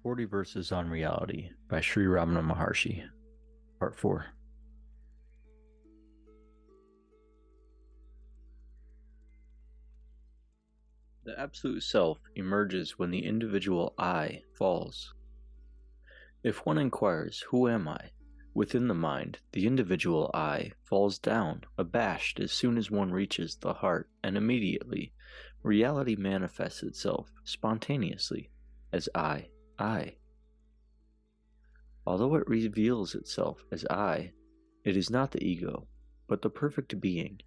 40 Verses on Reality by Sri Ramana Maharshi, Part 4. The Absolute Self emerges when the individual I falls. If one inquires, "Who am I?" within the mind, the individual I falls down, abashed, as soon as one reaches the heart, and immediately reality manifests itself spontaneously as I. Although it reveals itself as I, it is not the ego, but the perfect being,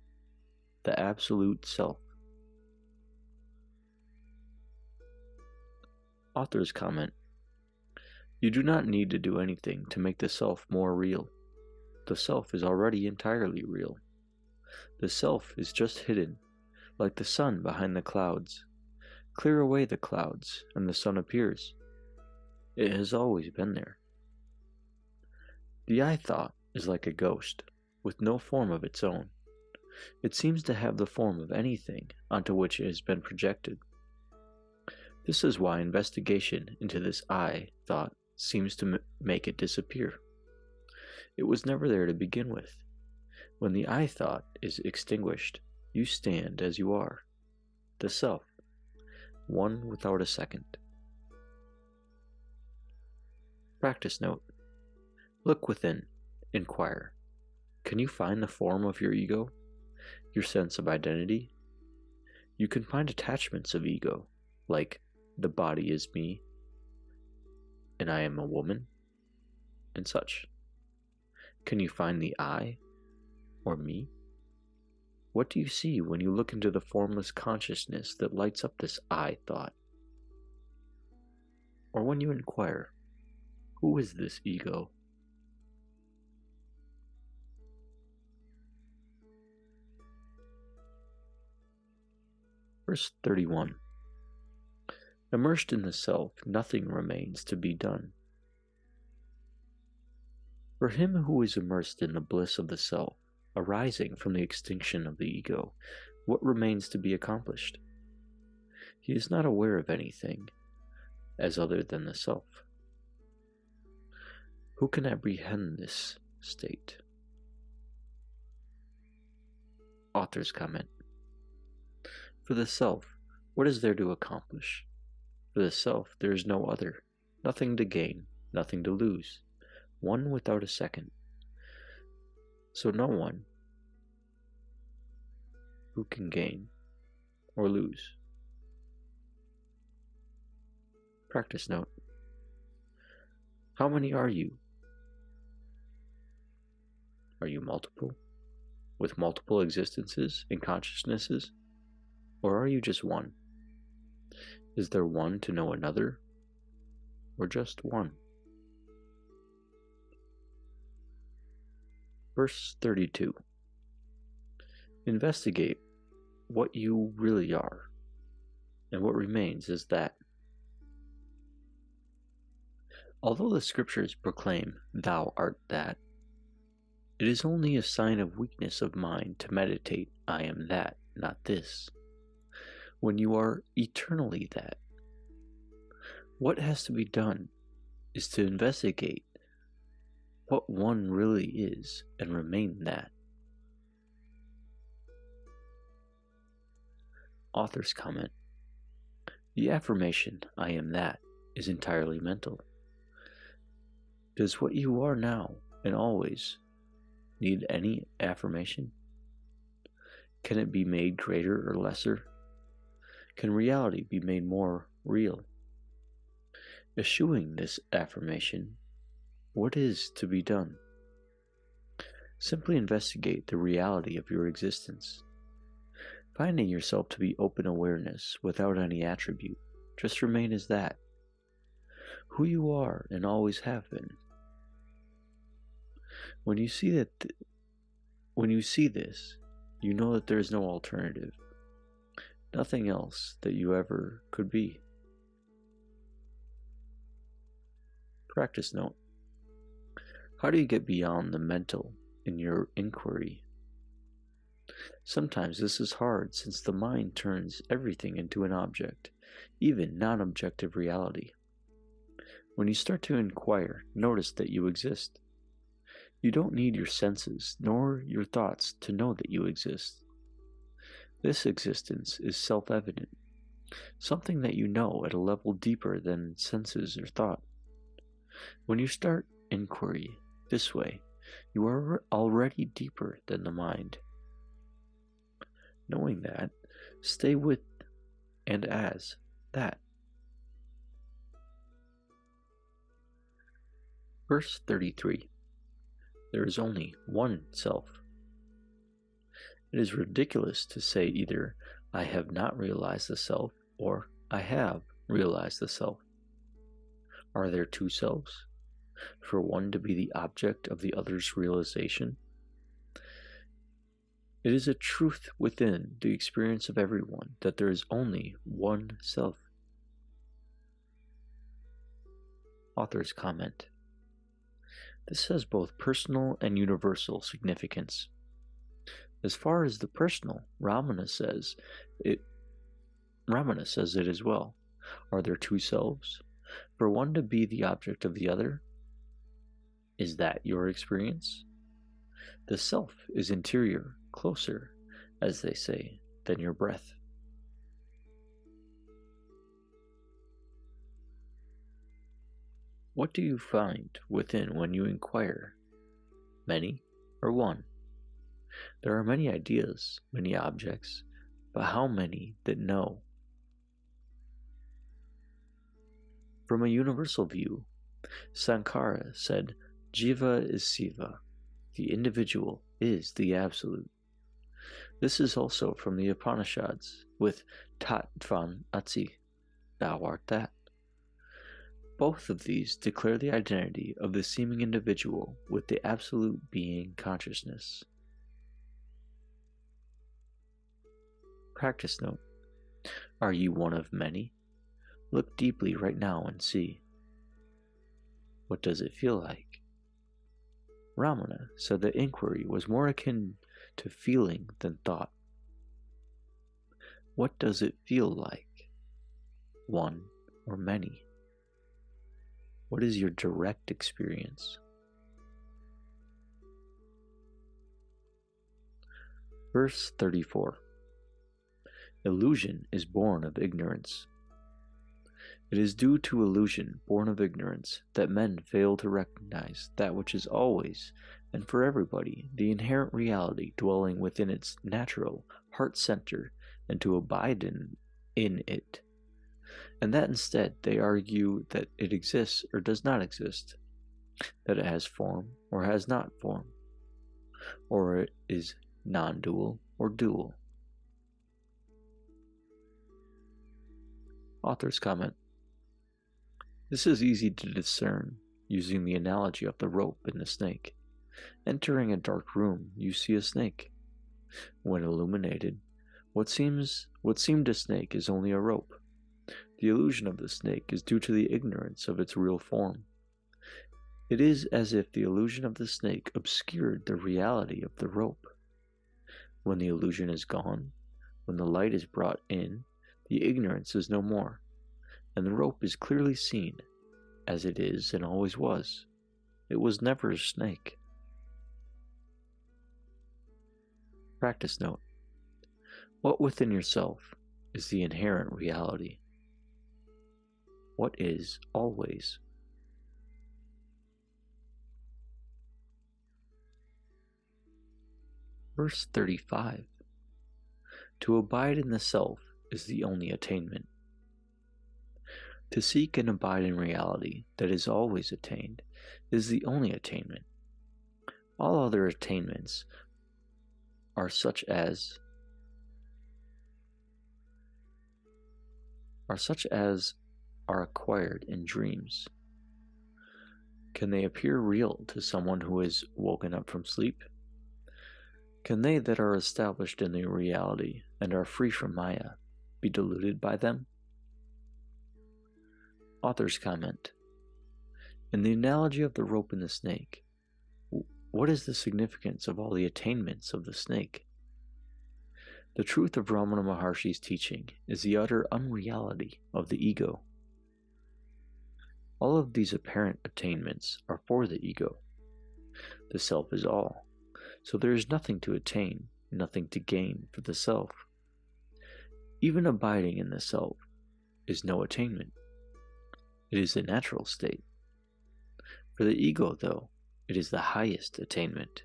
the Absolute Self. Author's comment: You do not need to do anything to make the self more real. The self is already entirely real. The self is just hidden, like the sun behind the clouds. Clear away the clouds, and the sun appears. It has always been there. The I thought is like a ghost, with no form of its own. It seems to have the form of anything onto which it has been projected. This is why investigation into this I thought seems to make it disappear. It was never there to begin with. When the I thought is extinguished, you stand as you are, the self, one without a second. Practice note: Look within, inquire. Can you find the form of your ego, your sense of identity? You can find attachments of ego, like the body is me, and I am a woman, and such. Can you find the I, or me? What do you see when you look into the formless consciousness that lights up this I thought? Or when you inquire, who is this ego? Verse 31. Immersed in the self, nothing remains to be done. For him who is immersed in the bliss of the self, arising from the extinction of the ego, what remains to be accomplished? He is not aware of anything as other than the self. Who can apprehend this state? Author's comment: For the self, what is there to accomplish? For the self, there is no other, nothing to gain, nothing to lose, one without a second. So no one who can gain or lose. Practice note: How many are you? Are you multiple, with multiple existences and consciousnesses? Or are you just one? Is there one to know another, or just one? Verse 32. Investigate what you really are, and what remains is that. Although the scriptures proclaim, "Thou art that," it is only a sign of weakness of mind to meditate, "I am that, not this," when you are eternally that. What has to be done is to investigate what one really is and remain that. Author's comment: The affirmation, "I am that," is entirely mental. Does what you are now and always need any affirmation? Can it be made greater or lesser? Can reality be made more real? Eschewing this affirmation, what is to be done? Simply investigate the reality of your existence. Finding yourself to be open awareness without any attribute, just remain as that, who you are and always have been. When you see this, you know that there is no alternative, nothing else that you ever could be. Practice note: How do you get beyond the mental in your inquiry? Sometimes this is hard, since the mind turns everything into an object, even non-objective reality. When you start to inquire, notice that you exist. You don't need your senses nor your thoughts to know that you exist. This existence is self-evident, something that you know at a level deeper than senses or thought. When you start inquiry this way, you are already deeper than the mind. Knowing that, stay with and as that. Verse 33. There is only one self. It is ridiculous to say either I have not realized the self or I have realized the self. Are there two selves? For one to be the object of the other's realization? It is a truth within the experience of everyone that there is only one self. Author's comment. This has both personal and universal significance. As far as the personal, Ramana says it as well. Are there two selves? For one to be the object of the other? Is that your experience? The self is interior, closer, as they say, than your breath. What do you find within when you inquire? Many or one? There are many ideas, many objects, but how many that know? From a universal view, Sankara said, Jiva is Siva, the individual is the absolute. This is also from the Upanishads, with Tat Tvan Atsi, thou art that. Both of these declare the identity of the seeming individual with the absolute being consciousness. Practice note. Are you one of many? Look deeply right now and see. What does it feel like? Ramana said that inquiry was more akin to feeling than thought. What does it feel like? One or many? What is your direct experience? Verse 34. Illusion is born of ignorance. It is due to illusion born of ignorance that men fail to recognize that which is always and for everybody the inherent reality dwelling within its natural heart center and to abide in it, and that instead they argue that it exists or does not exist, that it has form or has not form, or it is non-dual or dual. Author's comment. This is easy to discern using the analogy of the rope and the snake. Entering a dark room, you see a snake. When illuminated, what seemed a snake is only a rope. The illusion of the snake is due to the ignorance of its real form. It is as if the illusion of the snake obscured the reality of the rope. When the illusion is gone, when the light is brought in, the ignorance is no more, and the rope is clearly seen, as it is and always was. It was never a snake. Practice note. What within yourself is the inherent reality? What is always? Verse 35. To abide in the self is the only attainment. To seek and abide in reality that is always attained is the only attainment. All other attainments are such as are acquired in dreams. Can they appear real to someone who is woken up from sleep? Can they that are established in their reality and are free from Maya be deluded by them? Author's comment. In the analogy of the rope and the snake, what is the significance of all the attainments of the snake? The truth of Ramana Maharshi's teaching is the utter unreality of the ego. All of these apparent attainments are for the ego. The self is all, so there is nothing to attain, nothing to gain for the self. Even abiding in the self is no attainment. It is a natural state. For the ego, though, it is the highest attainment.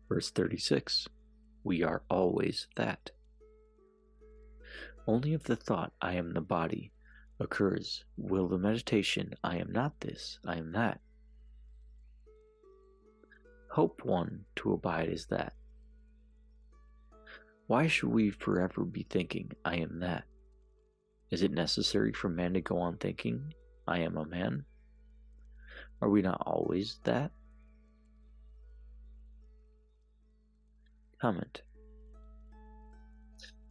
Verse 36. We are always that. Only if the thought, I am the body, occurs will the meditation, I am not this, I am that. Hope one to abide is that. Why should we forever be thinking, I am that? Is it necessary for man to go on thinking, I am a man? Are we not always that? Comment.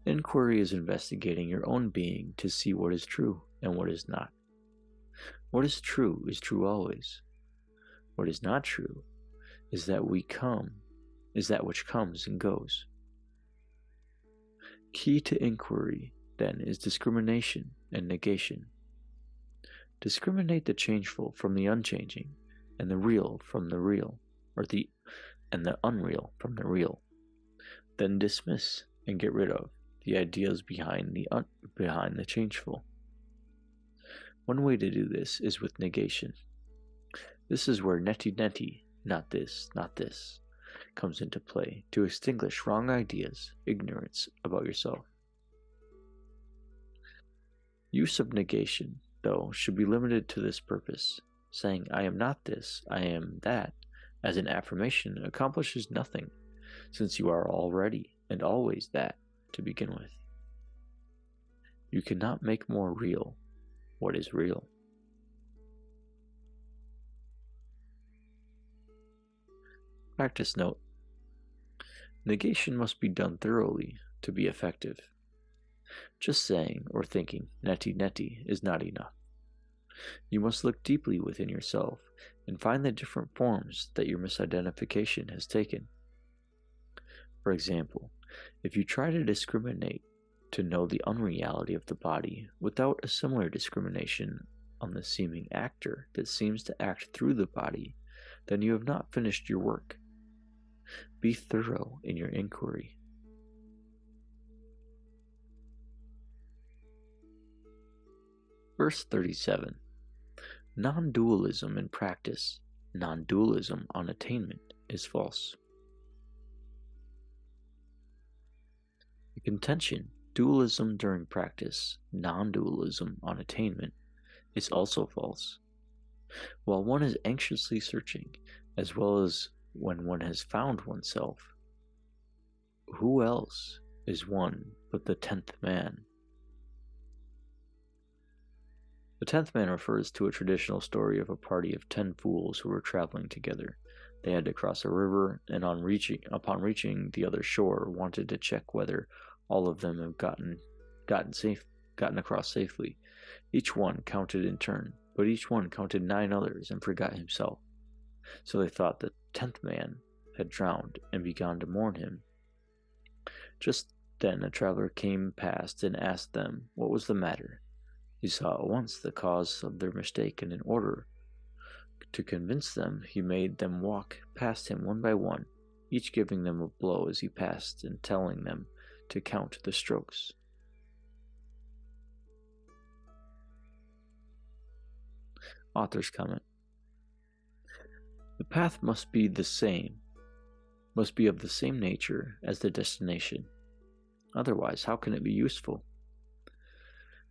Inquiry is investigating your own being to see what is true and what is not. What is true always. What is not true is that which comes and goes. Key to inquiry, then, is discrimination and negation. Discriminate the changeful from the unchanging, and the real from the real, and the unreal from the real. Then dismiss and get rid of the ideas behind the changeful. One way to do this is with negation. This is where neti, not this, comes into play to extinguish wrong ideas, ignorance about yourself. Use of negation, though, should be limited to this purpose. Saying, I am not this, I am that, as an affirmation accomplishes nothing, since you are already and always that to begin with. You cannot make more real what is real. Practice note. Negation must be done thoroughly to be effective. Just saying or thinking neti is not enough. You must look deeply within yourself and find the different forms that your misidentification has taken. For example, if you try to discriminate to know the unreality of the body without a similar discrimination on the seeming actor that seems to act through the body, then you have not finished your work. Be thorough in your inquiry. Verse 37. Non-dualism in practice, non-dualism on attainment is false. The contention, dualism during practice, non-dualism on attainment, is also false. While one is anxiously searching, as well as when one has found oneself, who else is one but the 10th man? The 10th man refers to a traditional story of a party of 10 fools who were traveling together. They had to cross a river, and upon reaching the other shore, wanted to check whether all of them have gotten across safely. Each one counted in turn, but each one counted 9 others and forgot himself. So they thought the 10th man had drowned and began to mourn him. Just then a traveler came past and asked them what was the matter. He saw at once the cause of their mistake, and in order to convince them, he made them walk past him one by one, each giving them a blow as he passed and telling them to count the strokes. Author's comment. The path must be of the same nature as the destination. Otherwise, how can it be useful?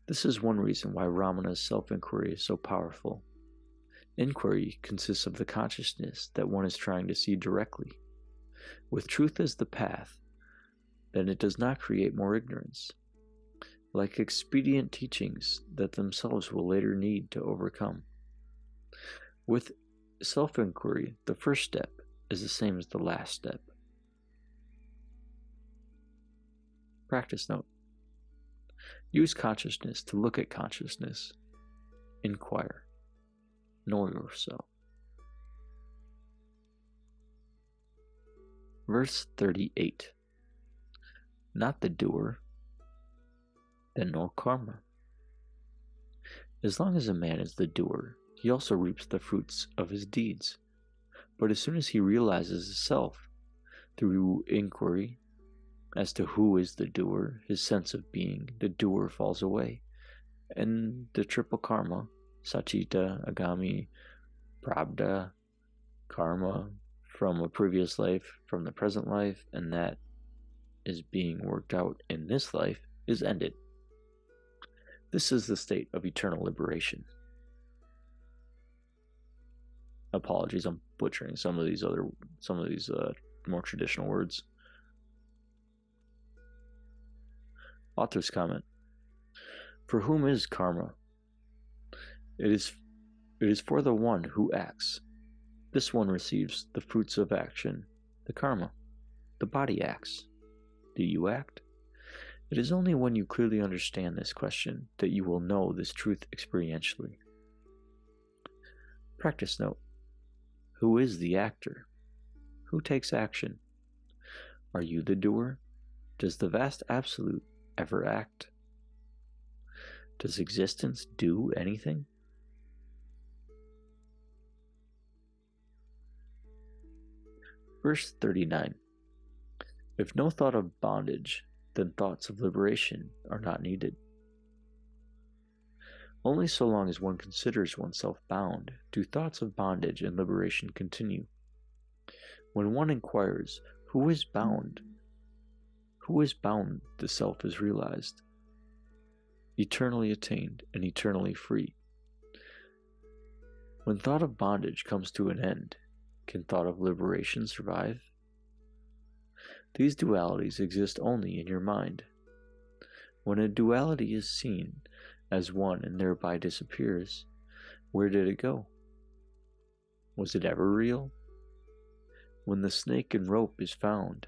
This is one reason why Ramana's self-inquiry is so powerful. Inquiry consists of the consciousness that one is trying to see directly. With truth as the path, then it does not create more ignorance, like expedient teachings that themselves will later need to overcome. With self-inquiry, the first step is the same as the last step. Practice note. Use consciousness to look at consciousness. Inquire. Know yourself. Verse 38. Not the doer, then no karma. As long as a man is the doer, he also reaps the fruits of his deeds. But as soon as he realizes the self, through inquiry as to who is the doer, his sense of being the doer falls away, and the triple karma, Sachita, Agami, Prabdha, karma from a previous life, from the present life, and that is being worked out in this life, is ended. This is the state of eternal liberation. Apologies, I'm butchering some of these more traditional words. Author's comment. For whom is karma? It is for the one who acts. This one receives the fruits of action, the karma. The body acts. Do you act? It is only when you clearly understand this question that you will know this truth experientially. Practice note. Who is the actor? Who takes action? Are you the doer? Does the vast absolute ever act? Does existence do anything? Verse 39. If no thought of bondage, then thoughts of liberation are not needed. Only so long as one considers oneself bound do thoughts of bondage and liberation continue. When one inquires, who is bound? Who is bound, the self is realized, eternally attained and eternally free. When thought of bondage comes to an end, can thought of liberation survive? These dualities exist only in your mind. When a duality is seen as one and thereby disappears, where did it go? Was it ever real? When the snake and rope is found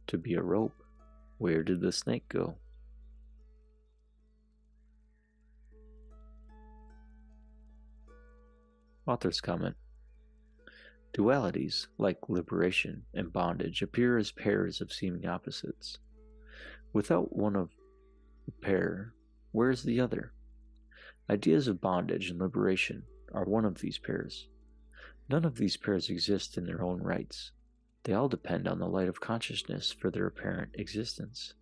to be a rope, where did the snake go? Author's comment. Dualities, like liberation and bondage, appear as pairs of seeming opposites. Without one of the pair, where is the other? Ideas of bondage and liberation are one of these pairs. None of these pairs exist in their own rights. They all depend on the light of consciousness for their apparent existence.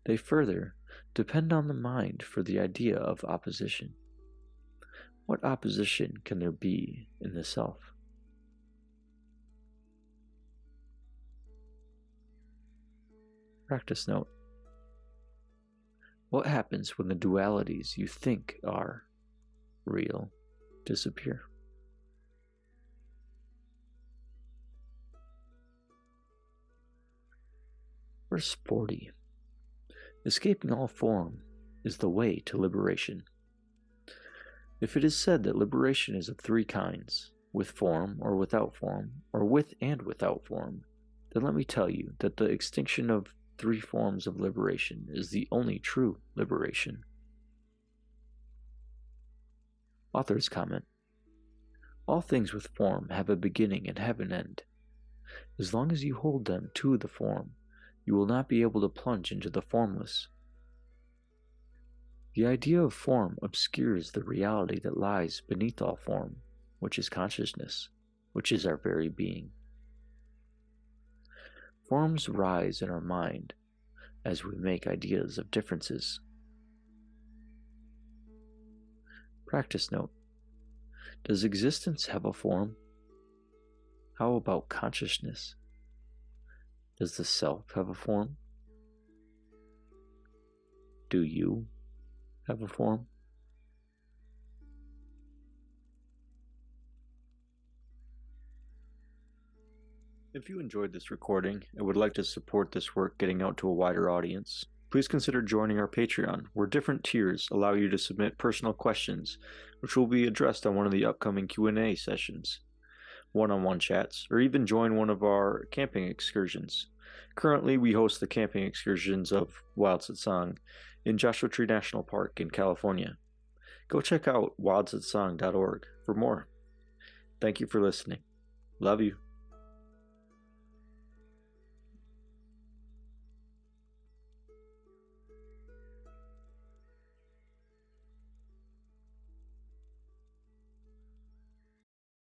They further depend on the mind for the idea of opposition. What opposition can there be in the self? Practice note. What happens when the dualities you think are real disappear? Verse 40. Escaping all form is the way to liberation. If it is said that liberation is of three kinds, with form or without form, or with and without form, then let me tell you that the extinction of three forms of liberation is the only true liberation. Author's comment. All things with form have a beginning and have an end. As long as you hold them to the form, you will not be able to plunge into the formless. The idea of form obscures the reality that lies beneath all form, which is consciousness, which is our very being. Forms rise in our mind as we make ideas of differences. Practice note. Does existence have a form? How about consciousness? Does the self have a form? Do you have a form? If you enjoyed this recording and would like to support this work getting out to a wider audience, please consider joining our Patreon, where different tiers allow you to submit personal questions, which will be addressed on one of the upcoming Q&A sessions, one-on-one chats, or even join one of our camping excursions. Currently, we host the camping excursions of Wild Satsang in Joshua Tree National Park in California. Go check out wildsatsang.org for more. Thank you for listening. Love you.